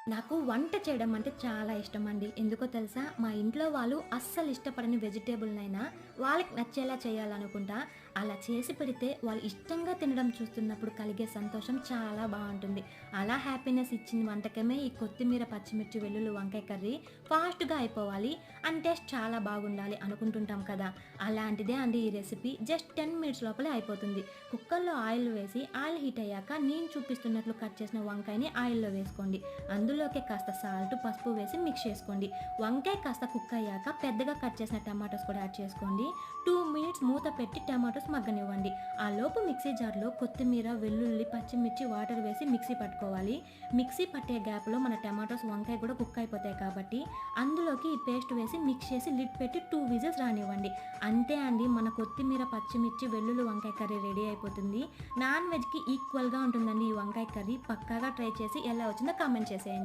నాకు వంట చేయడం అంటే చాలా ఇష్టమండి. ఎందుకో తెలుసా? మా ఇంట్లో వాళ్ళు అస్సలు ఇష్టపడని వెజిటబుల్‌నైనా వాళ్ళకి నచ్చేలా చేయాలనుకుంటా. అలా చేసి పెడితే వాళ్ళు ఇష్టంగా తినడం చూస్తున్నప్పుడు కలిగే సంతోషం చాలా బావుంటుంది. అలా హ్యాపీనెస్ ఇచ్చిన వంటకమే ఈ కొత్తిమీర, పచ్చిమిర్చి, వెల్లుల్లి వంకాయ కర్రీ. ఫాస్ట్‌గా అయిపోవాలి. అండ్ టేస్ట్ చాలా బాగుండాలి అనుకుంటుంటాం కదా! అలాంటిదే అండి ఈ రెసిపీ. జస్ట్ 10 మినిట్స్ లోపలే అయిపోతుంది. కుక్కర్‌లో ఆయిల్ వేసి ఆయిల్ హీట్ అయ్యాక నేను చూపిస్తున్నట్లు కట్ చేసిన వంకాయని ఆయిల్‌లో వేసుకోండి. అందులోకి కాస్త సాల్ట్, పసుపు వేసి మిక్స్ చేసుకోండి. వంకాయ కాస్త కుక్ అయ్యాక పెద్దగా కట్ చేసిన టమాటోస్ కూడా యాడ్ చేసుకోండి. 2 మినిట్స్ మూత పెట్టి టమాటోస్ మగ్గనివ్వండి. ఆ లోపు మిక్సీ జార్‌లో కొత్తిమీర, వెల్లుల్లి, పచ్చిమిర్చి వాటర్ వేసి మిక్సీ పట్టుకోవాలి. మిక్సీ పట్టే గ్యాప్‌లో మన టమాటోస్, వంకాయ కూడా కుక్ అయిపోతాయి కాబట్టి అందులోకి ఈ పేస్ట్ వేసి మిక్స్ చేసి లిడ్ పెట్టి 2 విజిల్స్ రానివ్వండి. అంతే అండి, మన కొత్తిమీర, పచ్చిమిర్చి, వెల్లుల్లి వంకాయ కర్రీ రెడీ అయిపోతుంది. నాన్ వెజ్‌కి ఈక్వల్‌గా ఉంటుందండి ఈ వంకాయ కర్రీ. పక్కాగా ట్రై చేసి ఎలా వచ్చిందో కామెంట్ చేసేయండి.